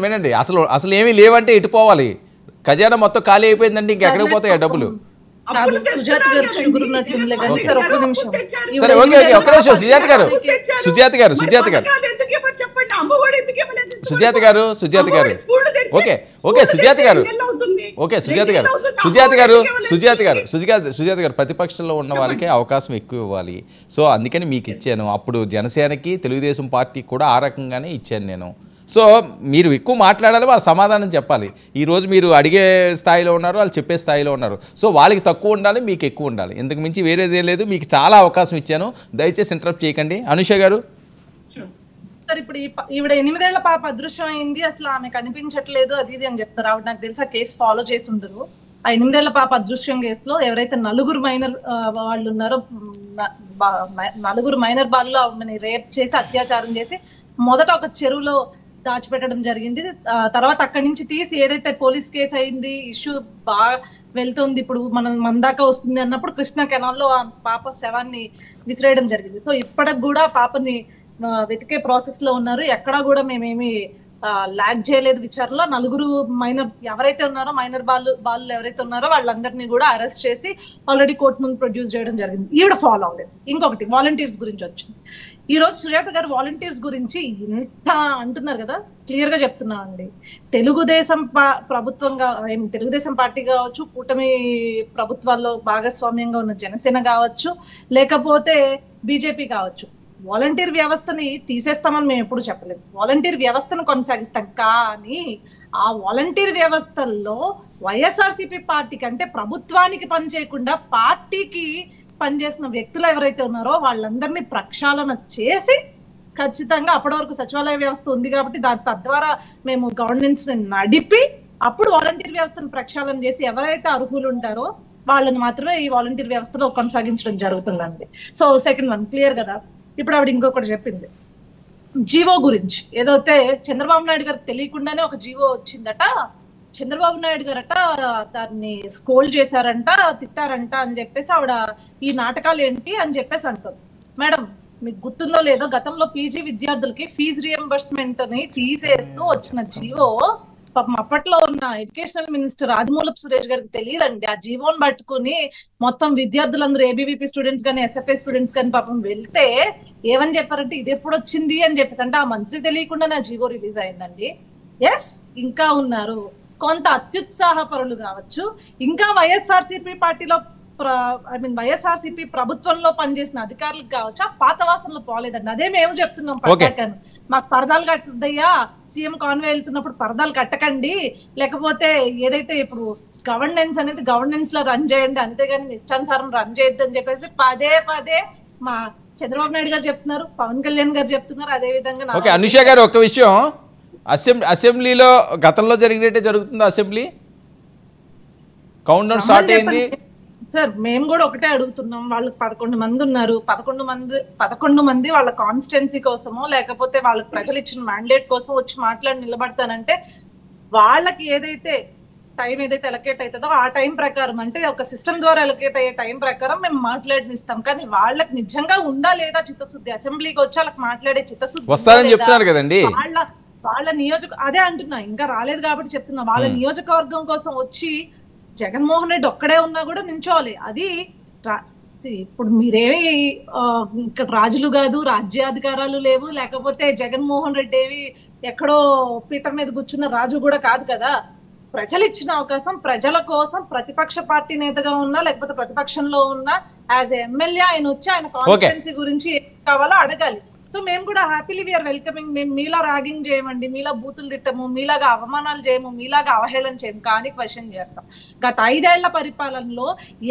వినండి, అసలు అసలు ఏమీ లేవంటే ఎటు పోవాలి? ఖజానా మొత్తం ఖాళీ అయిపోయిందండి, ఇంకెక్కడికి పోతాయి డబ్బులు? సరే, ఓకే ఓకే, ఒక్క నిమిషం. సుజాత గారు ఓకే ఓకే, సుజాత గారు ప్రతిపక్షంలో ఉన్న వాళ్ళకి అవకాశం ఎక్కువ ఇవ్వాలి. సో అందుకని మీకు ఇచ్చాను. అప్పుడు జనసేనకి, తెలుగుదేశం పార్టీకి కూడా ఆ రకంగానే ఇచ్చాను నేను. సో మీరు ఎక్కువ మాట్లాడాలి, వాళ్ళు సమాధానం చెప్పాలి. ఈరోజు మీరు అడిగే స్థాయిలో ఉన్నారు, వాళ్ళు చెప్పే స్థాయిలో ఉన్నారు. సో వాళ్ళకి తక్కువ ఉండాలి, మీకు ఎక్కువ ఉండాలి. ఇంతకు మించి వేరేదేం లేదు. మీకు చాలా అవకాశం ఇచ్చాను, దయచేసి ఇంటరప్ట్ చేయకండి. అనుష గారు. సార్, ఇప్పుడు ఈవిడ 8 ఏళ్ల పాప అదృశ్యం అయింది, అసలు ఆమె కనిపించట్లేదు అది ఇది అని చెప్తారు. ఆవిడ నాకు తెలిసి ఆ కేసు ఫాలో చేసి ఉండరు. ఆ 8 ఏళ్ల పాప అదృశ్యం కేసులో ఎవరైతే 4 మైనర్ వాళ్ళు ఉన్నారో, 4 మైనర్ బాల్లో ఆమెని రేప్ చేసి అత్యాచారం చేసి మొదట ఒక చెరువులో దాచిపెట్టడం జరిగింది. తర్వాత అక్కడి నుంచి తీసి ఏదైతే పోలీస్ కేసు అయింది, ఇష్యూ బాగా వెళ్తుంది, ఇప్పుడు మన దాకా వస్తుంది అన్నప్పుడు కృష్ణా కెనాల్లో ఆ పాప శవాన్ని విసిరేయడం జరిగింది. సో ఇప్పటికి కూడా పాపని వెతికే ప్రాసెస్ లో ఉన్నారు. ఎక్కడా కూడా మేమేమి ల్యాగ్ చేయలేదు విచారణలో. 4 మైనర్ ఎవరైతే ఉన్నారో, మైనర్ బాలు ఎవరైతే ఉన్నారో వాళ్ళందరినీ కూడా అరెస్ట్ చేసి ఆల్రెడీ కోర్టు ముందు ప్రొడ్యూస్ చేయడం జరిగింది. ఈవిడ ఫాలో అవ్వలేదు. ఇంకొకటి వాలంటీర్స్ గురించి వచ్చింది. ఈ రోజు సుజాత గారు వాలంటీర్స్ గురించి ఇంత అంటున్నారు కదా, క్లియర్ గా చెప్తున్నా అండి. తెలుగుదేశం ప్రభుత్వంగా, తెలుగుదేశం పార్టీ కావచ్చు, కూటమి ప్రభుత్వాల్లో భాగస్వామ్యంగా ఉన్న జనసేన కావచ్చు, లేకపోతే బీజేపీ కావచ్చు, వాలంటీర్ వ్యవస్థని తీసేస్తామని మేము ఎప్పుడు చెప్పలేదు. వాలంటీర్ వ్యవస్థను కొనసాగిస్తాం. కానీ ఆ వాలంటీర్ వ్యవస్థల్లో వైఎస్ఆర్సీపీ పార్టీకి, అంటే ప్రభుత్వానికి పనిచేయకుండా పార్టీకి పనిచేసిన వ్యక్తులు ఎవరైతే ఉన్నారో వాళ్ళందరినీ ప్రక్షాళన చేసి, ఖచ్చితంగా అప్పటి వరకు సచివాలయ వ్యవస్థ ఉంది కాబట్టి తద్వారా మేము గవర్నెన్స్ ని నడిపి, అప్పుడు వాలంటీర్ వ్యవస్థను ప్రక్షాళన చేసి ఎవరైతే అర్హులు ఉంటారో వాళ్ళని మాత్రమే ఈ వాలంటీర్ వ్యవస్థలో కొనసాగించడం జరుగుతుందండి. సో సెకండ్ వన్ క్లియర్ కదా. ఇప్పుడు ఆవిడ ఇంకొకటి చెప్పింది జీవో గురించి. ఏదైతే చంద్రబాబు నాయుడు గారికి తెలియకుండానే ఒక జీవో వచ్చిందట, చంద్రబాబు నాయుడు గారట దాన్ని స్కోల్ చేశారంట, తిట్టారంట అని చెప్పేసి ఆవిడ ఈ నాటకాలు ఏంటి అని చెప్పేసి అంటారు. మేడం, మీకు గుర్తుందో లేదో, గతంలో పీజీ విద్యార్థులకి ఫీజు రియంబర్స్మెంట్ ని తీసేస్తూ వచ్చిన జీవో పాపం అప్పట్లో ఉన్న ఎడ్యుకేషనల్ మినిస్టర్ ఆదిమూలపు సురేష్ గారికి తెలియదండి. ఆ జీవోని పట్టుకుని మొత్తం విద్యార్థులందరూ ఏబీవీపీ స్టూడెంట్స్ కానీ, ఎస్ఎఫ్ఐ స్టూడెంట్స్ కానీ పాపం వెళ్తే ఏమని చెప్పారంటే, ఇది ఎప్పుడు వచ్చింది అని చెప్పేసి. అంటే ఆ మంత్రి తెలియకుండానే ఆ జీవో రిలీజ్ అయిందండి. ఎస్, ఇంకా ఉన్నారు కొంత అత్యుత్సాహపరులు కావచ్చు, ఇంకా వైఎస్ఆర్సీపీ పార్టీలో వైఎస్ఆర్సీపీ ప్రభుత్వంలో పనిచేసిన అధికారులకు కావచ్చు, ఆ పాత వాసనలు పోలేదండి. అదే మేము చెప్తున్నాం. పట్టాకను మాకు పరదాలు కట్టద్దయ్యా, సీఎం కాన్వే వెళ్తున్నప్పుడు పరదాలు కట్టకండి, లేకపోతే ఏదైతే ఇప్పుడు గవర్నెన్స్ అనేది గవర్నెన్స్ లో రన్ చేయండి, అంతేగాని ఇష్టానుసారం రన్ చేయొద్దు అని చెప్పేసి పదే పదే మా చంద్రబాబు నాయుడు గారు చెప్తున్నారు, పవన్ కళ్యాణ్ గారు చెప్తున్నారు. అదే విధంగా అనుష గారు, ఒక్క విషయం, అసెంబ్లీలో గతంలో జరిగినట్టే జరుగుతుంది. అసెంబ్లీ కౌంట్ డౌన్ స్టార్ట్ అయింది సార్. మేము కూడా ఒకటే అడుగుతున్నాం. వాళ్ళకి 11 మంది ఉన్నారు. 11 మంది వాళ్ళ కాన్స్టిట్యున్సీ కోసమో, లేకపోతే వాళ్ళకి ప్రజలు ఇచ్చిన మ్యాండేట్ కోసం వచ్చి మాట్లాడి నిలబడతానంటే, వాళ్ళకి ఏదైతే టైం ఏదైతే ఎలకేట్ అవుతుందో ఆ టైం ప్రకారం, అంటే ఒక సిస్టమ్ ద్వారా ఎలకేట్ అయ్యే టైం ప్రకారం మేము మాట్లాడినిస్తాం. కానీ వాళ్ళకి నిజంగా ఉందా లేదా చిత్తశుద్ధి, అసెంబ్లీకి వచ్చి వాళ్ళకి మాట్లాడే చిత్తశుద్ధి వస్తారని చెప్తున్నారు కదండి. వాళ్ళ అదే అంటున్నా, ఇంకా రాలేదు కాబట్టి చెప్తున్నా. వాళ్ళ నియోజకవర్గం కోసం వచ్చి జగన్మోహన్ రెడ్డి ఒక్కడే ఉన్నా కూడా నించోవాలి. అది ఇప్పుడు మీరేమి ఇక్కడ రాజులు కాదు, రాజ్యాధికారాలు లేవు, లేకపోతే జగన్మోహన్ రెడ్డి ఏమి ఎక్కడో పీఠం మీద కూర్చున్న రాజు కూడా కాదు కదా. ప్రజలు ఇచ్చిన అవకాశం, ప్రజల కోసం ప్రతిపక్ష పార్టీ నేతగా ఉన్నా, లేకపోతే ప్రతిపక్షంలో ఉన్నా, యాజ్ ఎమ్మెల్యే ఆయన వచ్చి ఆయన కాన్స్టిట్యున్సీ గురించి ఏం కావాలో అడగాలి. సో మేము కూడా హ్యాపీలీ వీఆర్ వెల్కమింగ్. మేము మీలా ర్యాగింగ్ చేయమండి, మీలా బూతులు తిట్టము, మీలాగా అవమానాలు చేయము, మీలాగా అవహేళన చేయము, కానీ క్వశ్చన్ చేస్తాం. గత 5 ఏళ్ల పరిపాలనలో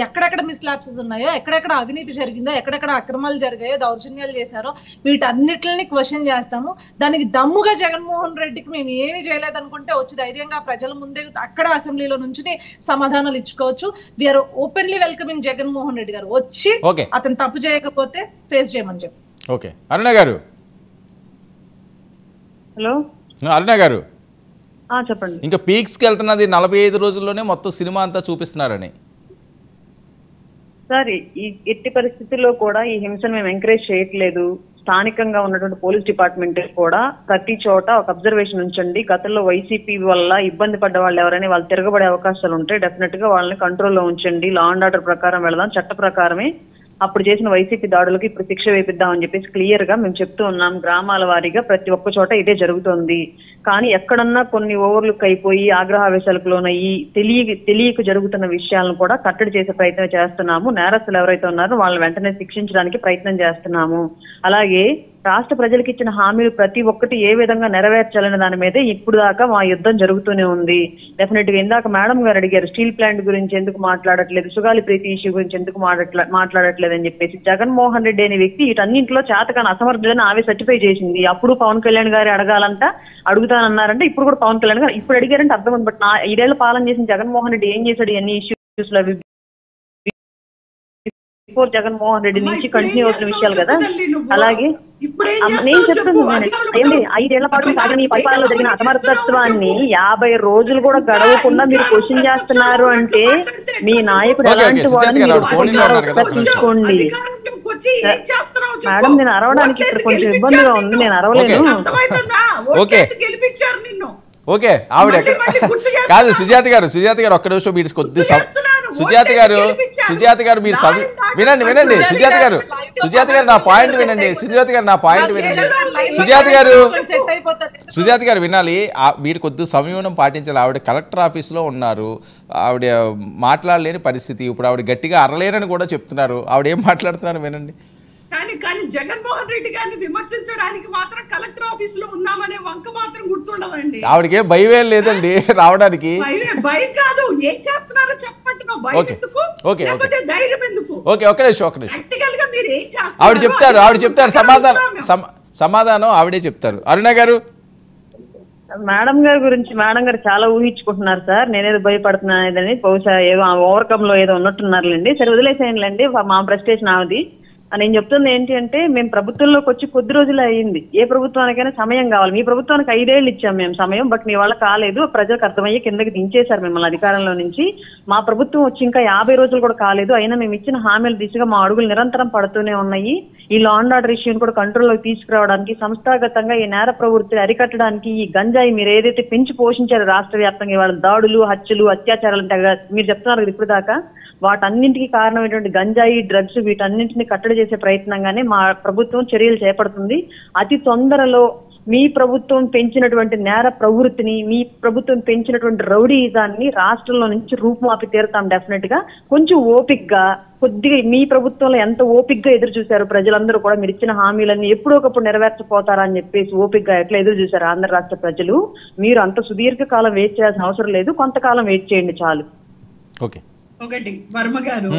ఎక్కడెక్కడ మిస్లాప్సెస్ ఉన్నాయో, ఎక్కడెక్కడ అవినీతి జరిగిందో, ఎక్కడెక్కడ అక్రమాలు జరిగాయో, దౌర్జన్యాలు చేశారో, వీటన్నిటిని క్వశ్చన్ చేస్తాము. దానికి దమ్ముగా జగన్మోహన్ రెడ్డికి మేము ఏమి చేయలేదనుకుంటే వచ్చి ధైర్యంగా ప్రజల ముందే అక్కడ అసెంబ్లీలో నుంచి సమాధానాలు ఇచ్చుకోవచ్చు. We are openly welcoming Jaganmohan Reddy గారు. వచ్చి అతను తప్పు చేయకపోతే ఫేస్ చేయమని చెప్పి. ఓకే, అరుణ గారు. హలో అరుణ గారు, చెప్పండి. ఇంకా పీక్స్కి వెళ్తున్నది 45 రోజుల్లోనే మొత్తం సినిమా అంతా చూపిస్తున్నారని. సార్, ఈ ఎట్టి పరిస్థితుల్లో కూడా ఈ హింసను మేము ఎంకరేజ్ చేయట్లేదు. స్థానికంగా ఉన్నటువంటి పోలీస్ డిపార్ట్మెంట్ కూడా ప్రతి చోట ఒక అబ్జర్వేషన్ ఉంచండి. గతంలో వైసీపీ వల్ల ఇబ్బంది పడ్డ వాళ్ళు ఎవరైనా వాళ్ళు తిరగబడే అవకాశాలు ఉంటే డెఫినెట్ గా వాళ్ళని కంట్రోల్లో ఉంచండి. లా అండ్ ఆర్డర్ ప్రకారం వెళదాం, చట్ట ప్రకారమే అప్పుడు చేసిన వైసీపీ దాడులకు ఇప్పుడు శిక్ష వేపిద్దామని చెప్పేసి క్లియర్ గా మేము చెప్తూ ఉన్నాం. గ్రామాల వారీగా ప్రతి ఒక్క చోట ఇదే జరుగుతోంది. కానీ ఎక్కడన్నా కొన్ని ఓవర్లుక్ అయిపోయి ఆగ్రహావేశాలకు లోనయ్యి తెలియక జరుగుతున్న విషయాలను కూడా కట్టడి చేసే ప్రయత్నం చేస్తున్నాము. నేరస్తులు ఎవరైతే ఉన్నారో వాళ్ళని వెంటనే శిక్షించడానికి ప్రయత్నం చేస్తున్నాము. అలాగే రాష్ట్ర ప్రజలకు ఇచ్చిన హామీలు ప్రతి ఒక్కటి ఏ విధంగా నెరవేర్చాలనే దాని మీదే ఇప్పుడు దాకా మా యుద్ధం జరుగుతూనే ఉంది. డెఫినెట్ గా ఇందాక మేడం గారు అడిగారు స్టీల్ ప్లాంట్ గురించి ఎందుకు మాట్లాడట్లేదు, సుగాలి ప్రీతి ఇష్యూ గురించి ఎందుకు మాట్లాడట్లేదు అని చెప్పేసి. జగన్మోహన్ రెడ్డి అనే వ్యక్తి వీటన్నింటిలో చేతకాని అసమర్థులని ఆమె సర్టిఫై చేసింది. అప్పుడు పవన్ కళ్యాణ్ గారు అడుగుతానన్నారంటే ఇప్పుడు కూడా పవన్ కళ్యాణ్ గారు ఇప్పుడు అడిగారంటే అర్థం ఉంది. బట్ 5 ఏళ్ల పాలన చేసిన జగన్మోహన్ రెడ్డి ఏం చేశాడు అన్ని ఇష్యూస్ లో బిఫోర్ జగన్మోహన్ రెడ్డి నుంచి కంటిన్యూ అవుతున్న విషయాలు కదా. అలాగే నేను చెప్తున్నాను ఏంటి 5 ఏళ్ల పాటు సాగిన ఈ పరిపాలనలో జరిగిన అసమర్థత్వాన్ని 50 రోజులు కూడా గడవకుండా మీరు క్వశ్చన్ చేస్తున్నారు అంటే మీ నాయకుడు ఎలాంటి వాడు తీసుకోండి. మేడం నేను అరవడానికి ఇక్కడ కొంచెం ఇబ్బందిగా ఉంది, నేను అరవలేను. ఓకే ఆవిడ కాదు సుజాత గారు ఒక్క నిమిషం మీరు కొద్ది సుజాత గారు మీరు వినండి సుజాత గారు నా పాయింట్ వినండి. సుజాత గారు వినాలి. మీరు కొద్ది సంయమనం పాటించాలి. ఆవిడ కలెక్టర్ ఆఫీస్లో ఉన్నారు, ఆవిడ మాట్లాడలేని పరిస్థితి. ఇప్పుడు ఆవిడ గట్టిగా అరలేనని కూడా చెప్తున్నారు. ఆవిడ ఏం మాట్లాడుతున్నారు వినండి. కానీ జగన్మోహన్ రెడ్డి గారిని విమర్శించడానికి మాత్రం కలెక్టర్ ఆఫీస్ లో ఉన్నామనే వంక మాత్రం గుర్తుండదండి. ఆవిడకే భయం లేదండి రావడానికి. భయం కాదు, ఏం చేస్తున్నారో చెప్పంటున్నావు. భయం ఎందుకు, ధైర్యం ఎందుకు? ఒక్క నిమిషం ప్రాక్టికల్ గా మీరు ఏం చేస్తారు? ఆవిడ చెప్తారు సమాధానం ఆవిడే చెప్తారు. అరుణ గారు మేడం గారి గురించి మేడం గారు చాలా ఊహించుకుంటున్నారు సార్. నేనేదో భయపడుతున్నాను బహుశా ఏదో ఓవర్కమ్ లో ఏదో ఉన్నట్టున్నారులేండి. సరే వదిలేసేయండి, మా ప్రెస్టేషన్ ఆవిది. నేను చెప్తుంది ఏంటి అంటే మేము ప్రభుత్వంలోకి వచ్చి కొద్ది రోజులు అయ్యింది. ఏ ప్రభుత్వానికైనా సమయం కావాలి. మీ ప్రభుత్వానికి 5 ఏళ్ళు ఇచ్చాం మేము సమయం, బట్ మీ వల్ల కాలేదు. ప్రజలకు అర్థమయ్యే కిందకి దించేశారు మిమ్మల్ని అధికారంలో నుంచి. మా ప్రభుత్వం వచ్చి ఇంకా 50 రోజులు కూడా కాలేదు. అయినా మేము ఇచ్చిన హామీల దిశగా మా అడుగులు నిరంతరం పడుతూనే ఉన్నాయి. ఈ లా అండ్ ఆర్డర్ ఇష్యూని కూడా కంట్రోల్లోకి తీసుకురావడానికి, సంస్థాగతంగా ఈ నేర ప్రవృత్తిని అరికట్టడానికి ఈ గంజాయి మీరు ఏదైతే పెంచి పోషించారో రాష్ట్ర వ్యాప్తంగా ఇవాళ దాడులు, హత్యలు, అత్యాచారాలు అంటే మీరు చెప్తున్నారు కదా ఇప్పుడు దాకా, వాటన్నింటికి కారణమైనటువంటి గంజాయి, డ్రగ్స్ వీటన్నింటిని కట్టడి చేసే ప్రయత్నంగానే మా ప్రభుత్వం చర్యలు చేపడుతుంది. అతి తొందరలో మీ ప్రభుత్వం పెంచినటువంటి నేర ప్రవృత్తిని, మీ ప్రభుత్వం పెంచినటువంటి రౌడీయిజాన్ని రాష్ట్రంలో నుంచి రూపుమాపి తీరుతాం డెఫినెట్ గా. కొంచెం ఓపిక్గా కొద్దిగా మీ ప్రభుత్వంలో ఎంత ఓపిక్గా ఎదురు చూశారు ప్రజలందరూ కూడా. మీరు ఇచ్చిన హామీలన్నీ ఎప్పుడో ఒకప్పుడు నెరవేర్చపోతారా అని చెప్పేసి ఓపిక్గా ఎట్లా ఎదురు చూశారు ఆంధ్ర రాష్ట్ర ప్రజలు. మీరు అంత సుదీర్ఘకాలం వెయిట్ చేయాల్సిన అవసరం లేదు, కొంతకాలం వెయిట్ చేయండి చాలు. ఒకటి వర్మ గారు,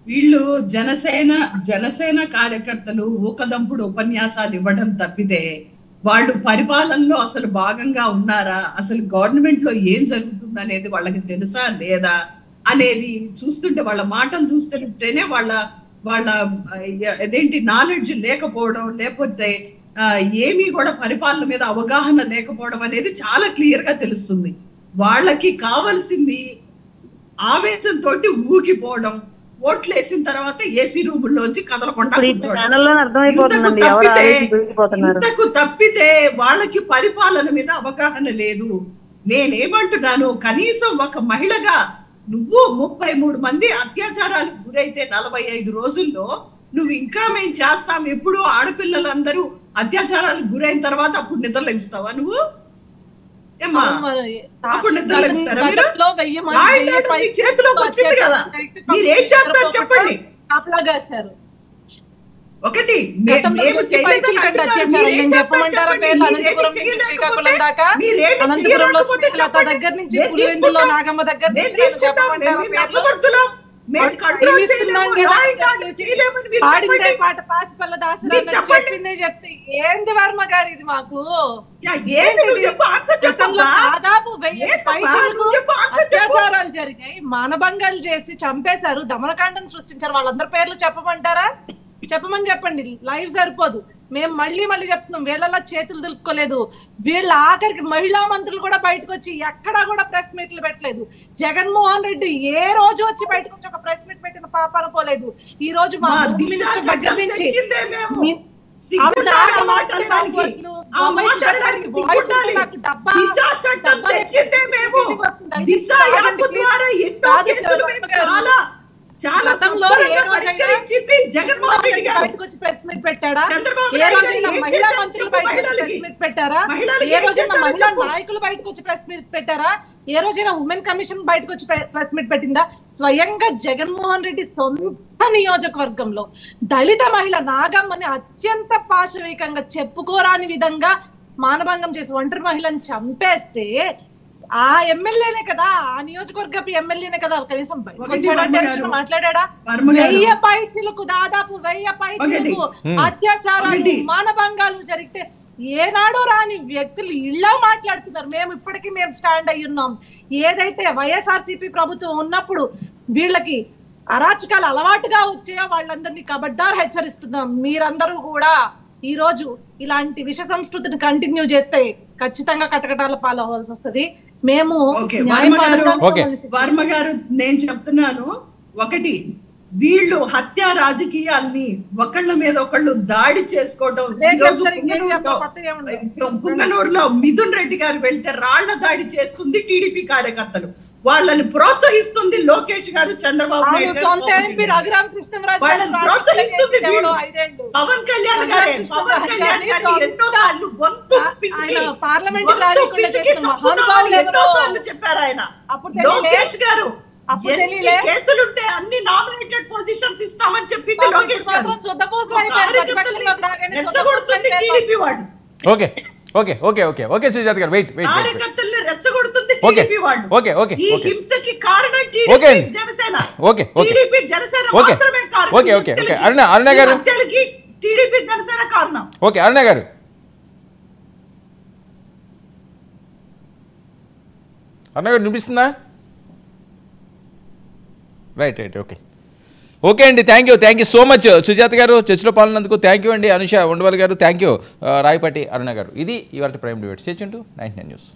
వీళ్ళు జనసేన కార్యకర్తలు ఊకదంపుడు ఉపన్యాసాలు ఇవ్వడం తప్పితే వాళ్ళు పరిపాలనలో అసలు భాగంగా ఉన్నారా, అసలు గవర్నమెంట్ లో ఏం జరుగుతుంది అనేది వాళ్ళకి తెలుసా లేదా అనేది చూస్తుంటే, వాళ్ళ మాటలు చూస్తుంటేనే వాళ్ళ అదేంటి నాలెడ్జ్ లేకపోవడం, లేకపోతే ఏమీ కూడా పరిపాలన మీద అవగాహన లేకపోవడం అనేది చాలా క్లియర్ గా తెలుస్తుంది. వాళ్ళకి కావాల్సింది ఆవేశంతో ఊగిపోవడం, ఓట్లు వేసిన తర్వాత ఏసీ రూముల్లోంచి కదలకుండా ఇంతకు తప్పితే వాళ్ళకి పరిపాలన మీద అవగాహన లేదు. నేనేమంటున్నాను, కనీసం ఒక మహిళగా నువ్వు 33 మంది అత్యాచారాలకు గురైతే 45 రోజుల్లో నువ్వు ఇంకా మేము చేస్తాం, ఎప్పుడు ఆడపిల్లలందరూ అత్యాచారాలకు గురైన తర్వాత అప్పుడు నిద్రలేస్తావా నువ్వు? ఒకటి నాగమ్మ దగ్గర ఏంది వర్మ గారు ఇది మాకు దాదాపు 1000 అత్యాచారాలు జరిగాయి, మానభంగాలు చేసి చంపేశారు, దమనకాండను సృష్టించారు. వాళ్ళందరి పేర్లు చెప్పమంటారా? చెప్పండి, లైవ్ సరిపోదు. మేము మళ్ళీ చెప్తున్నాం, వీళ్ళలా చేతులు దులుపుకోలేదు. వీళ్ళ ఆఖరికి మహిళా మంత్రులు కూడా బయటకు వచ్చి ఎక్కడా కూడా ప్రెస్ మీట్లు పెట్టలేదు. జగన్మోహన్ రెడ్డి ఏ రోజు వచ్చి బయటకు వచ్చి ఒక ప్రెస్ మీట్ పెట్టిన పాప అనుకోలేదు. ఈ రోజు మా మినిస్టర్ దగ్గర నుంచి సిగ్గుండాలి ఆ మాట అనడానికి. ఆ మాట్లాడడానికి సిగ్గుండాలి. దిశ చట్టం తెచ్చిందే మేము. దిశ యాప్ ద్వారా ఎన్నో కేసులు మేము చాలా పరిష్కరించింది జగన్మోహన్ రెడ్డి గారు. బయటకు వచ్చి ప్రెస్ మీట్ పెట్టాడా? ఏ రోజైనా మహిళా మంత్రులు బయటకు వచ్చి ప్రెస్ మీట్ పెట్టారా? ఏ రోజైనా మహిళా నాయకులు బయటకు వచ్చి ప్రెస్ మీట్ పెట్టారా? ఏ రోజైనా ఉమెన్ కమిషన్ బయటకు వచ్చి ప్రెస్ మీట్ పెట్టిందా? స్వయంగా జగన్మోహన్ రెడ్డి సొంత నియోజకవర్గంలో దళిత మహిళ నాగమ్మని అత్యంత పాశవికంగా చెప్పుకోరాని విధంగా మానభంగం చేసి ఒంటరి మహిళను చంపేస్తే ఆ ఎమ్మెల్యేనే కదా, ఆ నియోజకవర్గపు ఎమ్మెల్యేనే కదా కనీసం మాట్లాడా? 1000 పైచిలకు దాదాపు 1000 పైచిలకు అత్యాచారాలు మానభంగాలు జరిగితే ఏనాడో రాని వ్యక్తులు ఇళ్ళ మాట్లాడుతున్నారు. మేము స్టాండ్ అయ్యి ఉన్నాం. ఏదైతే వైఎస్ఆర్సీపీ ప్రభుత్వం ఉన్నప్పుడు వీళ్ళకి అరాచకాలు అలవాటుగా వచ్చాయో వాళ్ళందరినీ కబడ్దార్ హెచ్చరిస్తున్నాం. మీరందరూ కూడా ఈ రోజు ఇలాంటి విష సంస్కృతిని కంటిన్యూ చేస్తే ఖచ్చితంగా కటకటాల పాలవ్వాల్సి వస్తుంది. మేము వర్మ గారు నేను చెప్తున్నాను, ఒకటి వీళ్ళు హత్యా రాజకీయాల్ని ఒకళ్ళ మీద ఒకళ్ళు దాడి చేసుకోవడం. పుంగనూరులో మిథున్ రెడ్డి గారు వెళ్తే రాళ్ల దాడి చేస్తుంది టీడీపీ కార్యకర్తలు. వాళ్ళని ప్రోత్సహిస్తుంది లోకేష్ గారు, చంద్రబాబు నాయుడు ప్రోత్సహిస్తుంది. పవన్ కళ్యాణ్ గారు ఎన్నోసార్లు గొంతు ఎన్నోసార్లు చెప్పారు ఆయన. లోకేష్ గారు కేసులుంటే అన్ని నామినేటెడ్ పొజిషన్స్ ఇస్తామని చెప్పింది లోకేష్ గారు. రెచ్చగొడుతుంది టీడీపీ వాడు. Okay okay okay okay okay Sujatha గారు వెయిట్ వెయిట్ కార్యకర్తల్ని రెచ్చగొడుతుంది టీడీపీ వాడు. ఓకే ఓకే ఈ హింసకి కారణం TDP Janasena. Okay okay TDP Janasena మాత్రమే కారణం. ఓకే ఓకే ఓకే అరుణ గారు టీడీపీ జనసేన కారణం. ఓకే అరుణ గారు వినిపిస్తుందా? రైట్ రైట్ ఓకే ఓకే అండి. Thank you so much Sujatha గారు చర్చలో పాల్గొన్నందుకు. థ్యాంక్ యూ అండి. అనుష ఉండవల్ గారు థ్యాంక్ యూ. రాయపాటి అరుణ గారు. ఇది ఇవాళ prime debate. Stay tuned to 99 news.